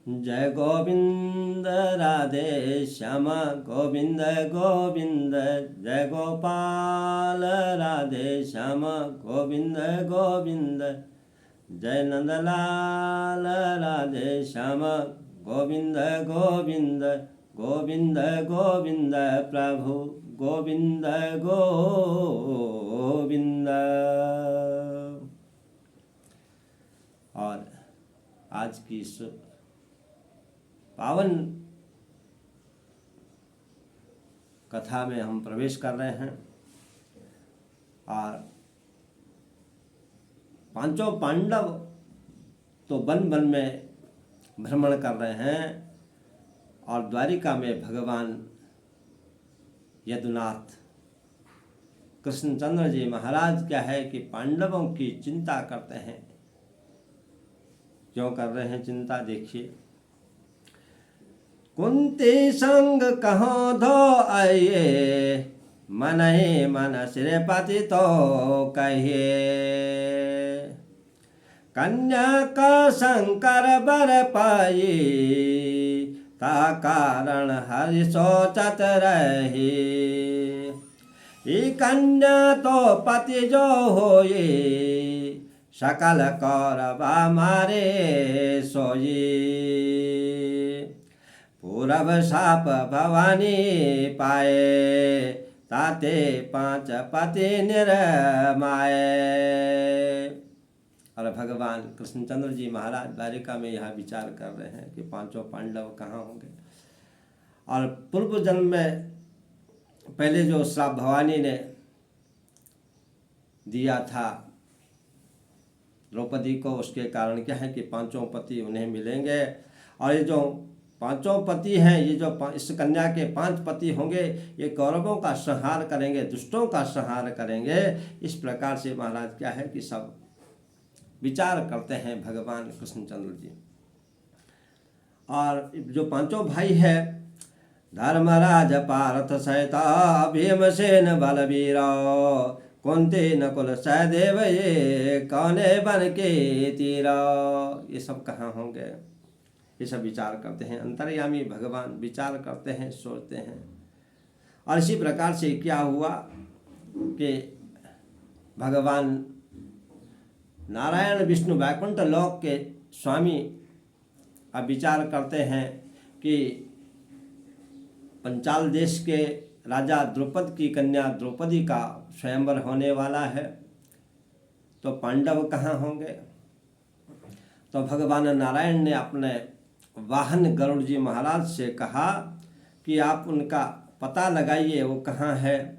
जय गोविंद राधे श्याम गोविंद गोविंद, जय गोपाल राधे श्याम गोविंद गोविंद, जय नंदलाल राधे श्याम गोविंद गोविंद, गोविंद गोविंद प्रभु गोविंद गोविंद। और आज की इस पावन कथा में हम प्रवेश कर रहे हैं और पांचों पांडव तो वन वन में भ्रमण कर रहे हैं और द्वारिका में भगवान यदुनाथ कृष्णचंद्र जी महाराज क्या है कि पांडवों की चिंता करते हैं। क्यों कर रहे हैं चिंता, देखिए। कुंती संग कहो धो आइए, मन ही मन सिरे पति तो कहिए, कन्या का शंकर बर पाई, ता कारण हरि सोचत रही, ई कन्या तो पति जो होई, सकल कौरवा मारे सोई, पूरब साप भवानी पाए, ताते पांच पति निर्माए। और भगवान कृष्णचंद्र जी महाराज द्वारिका में यह विचार कर रहे हैं कि पांचों पांडव कहाँ होंगे। और पूर्व जन्म में पहले जो श्राप भवानी ने दिया था द्रौपदी को, उसके कारण क्या है कि पांचों पति उन्हें मिलेंगे। और ये जो पांचों पति हैं, ये जो इस कन्या के 5 पति होंगे, ये कौरवों का संहार करेंगे, दुष्टों का संहार करेंगे। इस प्रकार से महाराज क्या है कि सब विचार करते हैं भगवान कृष्णचंद्र जी। और जो पांचों भाई है, धर्मराज पार्थ सहिता भीमसेन बलवीर, कुंती नकुल सहदेव ये कौने बन के तीरा, ये सब कहाँ होंगे, ये सब विचार करते हैं। अंतर्यामी भगवान विचार करते हैं, सोचते हैं। और इसी प्रकार से क्या हुआ कि भगवान नारायण विष्णु वैकुंठ लोक के स्वामी अब विचार करते हैं कि पंचाल देश के राजा द्रुपद की कन्या द्रौपदी का स्वयंवर होने वाला है, तो पांडव कहाँ होंगे। तो भगवान नारायण ने अपने वाहन गरुड़ जी महाराज से कहा कि आप उनका पता लगाइए, वो कहाँ है।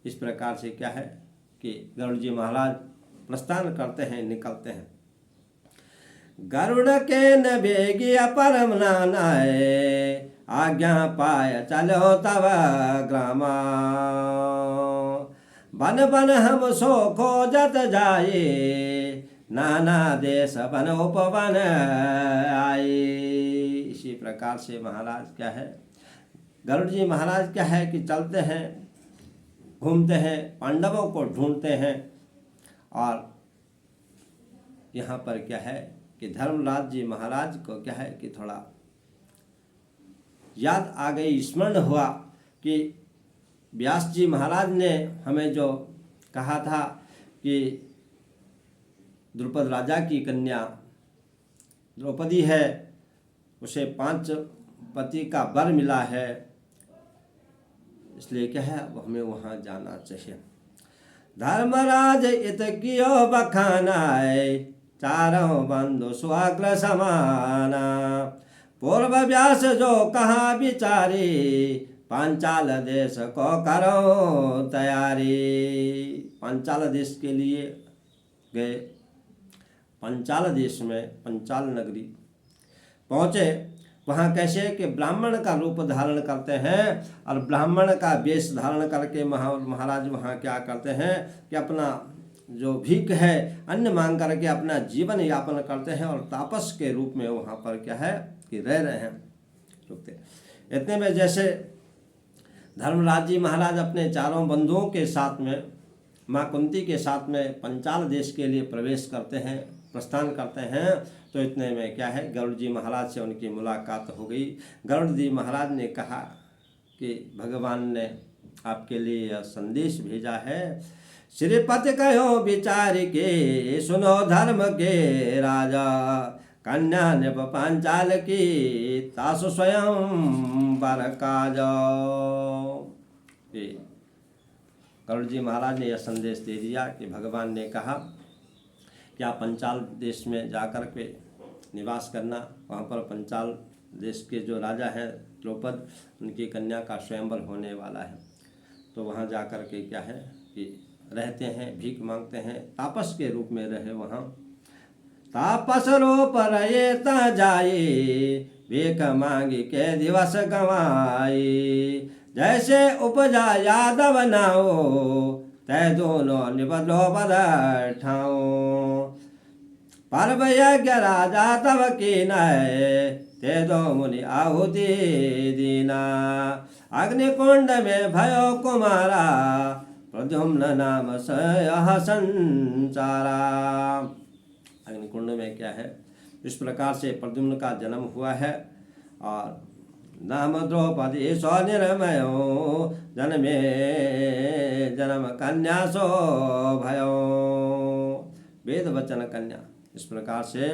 इस प्रकार से क्या है कि गरुड़ जी महाराज प्रस्थान करते हैं, निकलते हैं। गरुड़ के न बेगिया परम नानाए, आज्ञा पाय चलो तव ग्रामा, बन बन हम सो खोजत जाए, नाना देश बन उपवन आए। इसी प्रकार से महाराज क्या है, गरुड़ जी महाराज क्या है कि चलते हैं, घूमते हैं, पांडवों को ढूंढते हैं। और यहाँ पर क्या है कि धर्मराज जी महाराज को क्या है कि थोड़ा याद आ गई, स्मरण हुआ कि व्यास जी महाराज ने हमें जो कहा था कि द्रुपद राजा की कन्या द्रौपदी है, उसे 5 पति का वर मिला है, इसलिए क्या है अब हमें वहाँ जाना चाहिए। धर्मराज इत कियो बखानाए, चारों बंधु स्वाग्र समाना, पूर्व व्यास जो कहा विचारी, पांचाल देश को करो तैयारी। पांचाल देश के लिए गए, पांचाल देश में पंचाल नगरी पहुँचे। वहाँ कैसे कि ब्राह्मण का रूप धारण करते हैं और ब्राह्मण का वेश धारण करके महाराज वहाँ क्या करते हैं कि अपना जो भीख है अन्न मांग करके अपना जीवन यापन करते हैं और तापस के रूप में वहाँ पर क्या है कि रह रहे हैं, रुकते। इतने में जैसे धर्मराज जी महाराज अपने चारों बंधुओं के साथ में माँ कुंती के साथ में पंचाल देश के लिए प्रवेश करते हैं, प्रस्थान करते हैं। तो इतने में क्या है, गरुड़ जी महाराज से उनकी मुलाकात हो गई। गरुड़ जी महाराज ने कहा कि भगवान ने आपके लिए यह संदेश भेजा है। श्रीपति कहो विचार के, सुनो धर्म के राजा, कन्या नृप पांचाल की, तासु स्वयं वर काज। गरुड़ जी महाराज ने यह संदेश दे दिया कि भगवान ने कहा कि आप पंचाल देश में जाकर के निवास करना। वहाँ पर पंचाल देश के जो राजा हैं द्रौपद, उनकी कन्या का स्वयंवर होने वाला है। तो वहाँ जाकर के क्या है कि रहते हैं, भीख मांगते हैं, तापस के रूप में रहे वहाँ। तापस रो पर ये ता जाए, भीख मांगी के दिवस गवाई, जैसे उपजा यादव नाओ, तय दोनों निबदलो बदर ठाओ। पर्व यज्ञ राजा तब की नय, ते दो मुनि आहुति दीना, अग्निकुंड में भयो कुमारा, प्रद्युम्न नाम सह संचारा। अग्निकुंड में क्या है, इस प्रकार से प्रद्युम्न का जन्म हुआ है। और नाम द्रौपदी स्वनिर्मयो, जन्मे जन्म कन्या सो भयो, वेद वचन कन्या। इस प्रकार से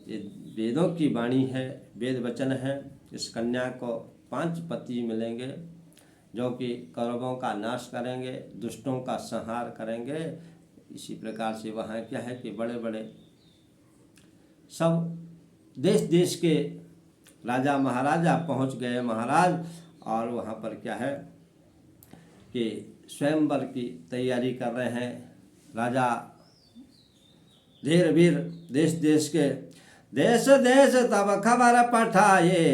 ये वेदों की वाणी है, वेद वचन है। इस कन्या को 5 पति मिलेंगे जो कि कौरवों का नाश करेंगे, दुष्टों का संहार करेंगे। इसी प्रकार से वहाँ क्या है कि बड़े बड़े सब देश देश के राजा महाराजा पहुँच गए महाराज। और वहाँ पर क्या है कि स्वयंवर की तैयारी कर रहे हैं राजा धीर वीर देश देश के। देश देश तब खबर पठाए,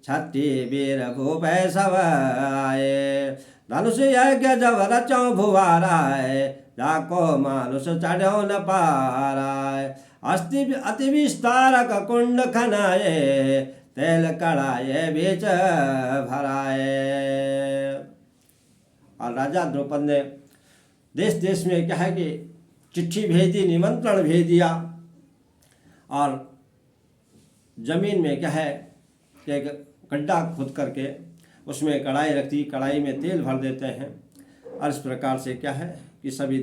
छठी वीर भूपै सब आए, धनुष यज्ञ जब रचो भुवाराय, जाको मानुष चढ़ो न पाराय, अति विस्तारक कुंड खनाए, तेल कड़ाए बीच भराए। और राजा द्रौपद ने देश देश में क्या है कि चिट्ठी भेज दी, निमंत्रण भेज दिया। और जमीन में क्या है कि एक गड्ढा खोद करके उसमें कढ़ाई रखती, कढ़ाई में तेल भर देते हैं। और इस प्रकार से क्या है कि सभी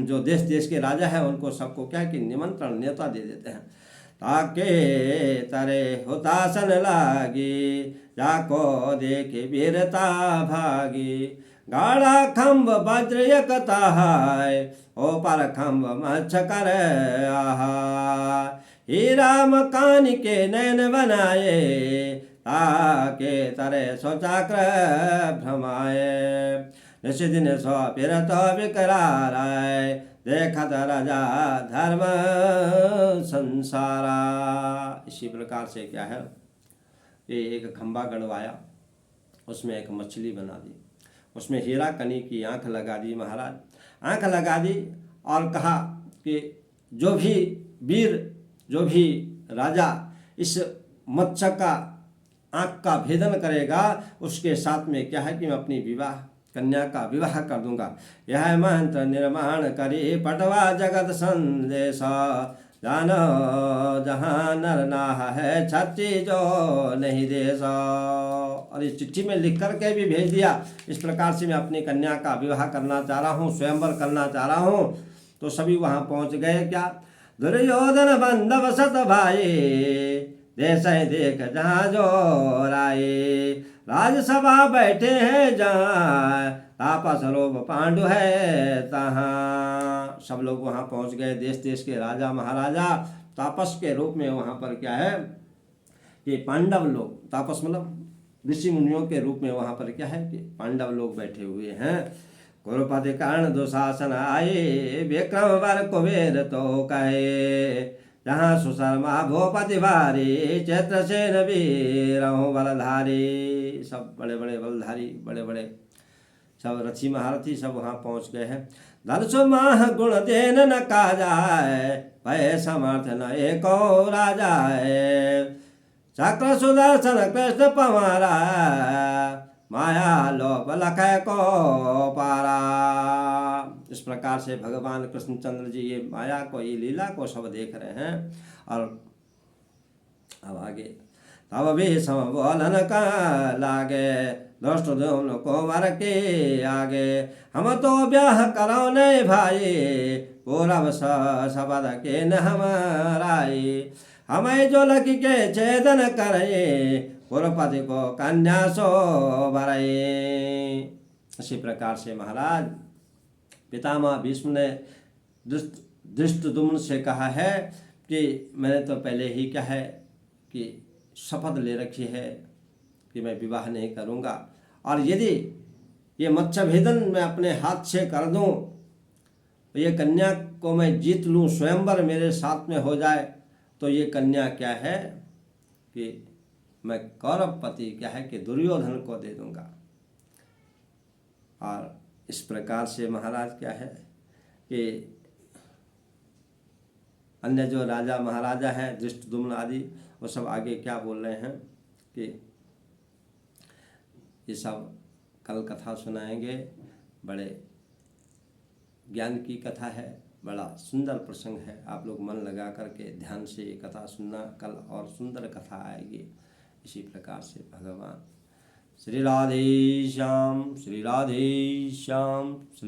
जो देश देश के राजा हैं उनको सबको क्या है कि निमंत्रण न्योता दे देते हैं। ताके तरे हुतासन लागी, जाको देखे वीरता भागी, गाढ़ा खम्ब वज्र एकता है, ओ पर खम्ब मच्छ कर आहा, हीरा मकान के नैन बनाए, ताके तरे सोचाक्र भ्रमाए, निशिदिन सो फिरत विकराराय, देखत राजा धर्म संसारा। इसी प्रकार से क्या है ये एक खंबा गड़वाया, उसमें एक मछली बना दी, उसमें हीरा कनी की आंख लगा दी महाराज, आंख लगा दी। और कहा कि जो भी वीर, जो भी राजा इस मत्स्य का आंख का भेदन करेगा उसके साथ में क्या है कि मैं अपनी कन्या का विवाह कर दूंगा। यह मंत्र निर्माण करी, पटवा जगत संदेश, जानो जहाँ नर नाह है, छठी जो नहीं देश। और इस चिट्ठी में लिख करके भी भेज दिया, इस प्रकार से मैं अपनी कन्या का विवाह करना चाह रहा हूँ, स्वयंवर करना चाह रहा हूँ। तो सभी वहाँ पहुँच गए। क्या दुर्योधन बंधव सत भाई, देश देख जहाँ जो राय, राजसभा बैठे हैं जहाँ, तापस रोग पांडु है तहाँ। सब लोग वहाँ पहुँच गए, देश देश के राजा महाराजा तापस के रूप में वहाँ पर क्या है कि पांडव लोग, तापस मतलब ऋषि मुनियों के रूप में वहाँ पर क्या है कि पांडव लोग बैठे हुए हैं। कुरुपति कारण दुशासन आए, विक्रम वर कुबेर तो कहे, जहाँ सुशर्मा भूपति भारी, चैत्रसेन वीरहु बलधारी। सब बड़े बड़े बलधारी, बड़े बड़े सब रथी महारथी सब वहाँ पहुँच गए हैं। धनुष माह गुण देन न का जाए, भय समर्थ न एको राजाए, चक्र सुदर्शन कृष्ण पवारा, माया लोभ लखै को पारा। इस प्रकार से भगवान कृष्णचंद्र जी ये माया को, ये लीला को सब देख रहे हैं। और अब आगे, तब भी सम बोलन का लागे, दुष्ट दुम्न को मर के आगे। हम तो ब्याह करो नहीं भाई, पूरब सबद के न हमाराई। हमें जो लकी के छेदन करे, पुरपति को कन्या सो भरई। इसी प्रकार से महाराज पितामह भीष्म ने धृष्टद्युम्न से कहा है कि मैंने तो पहले ही क्या है कि शपथ ले रखी है कि मैं विवाह नहीं करूँगा, और यदि ये मत्स्यभेदन मैं अपने हाथ से कर दूँ तो ये कन्या को मैं जीत लूँ, स्वयंवर मेरे साथ में हो जाए, तो ये कन्या क्या है कि मैं कौरवपति क्या है कि दुर्योधन को दे दूँगा। और इस प्रकार से महाराज क्या है कि अन्य जो राजा महाराजा हैं धृष्टद्युम्न आदि, वो सब आगे क्या बोल रहे हैं कि ये सब कल कथा सुनाएंगे। बड़े ज्ञान की कथा है, बड़ा सुंदर प्रसंग है। आप लोग मन लगा करके ध्यान से ये कथा सुनना, कल और सुंदर कथा आएगी। इसी प्रकार से भगवान श्री राधे श्याम, श्री राधे श्याम।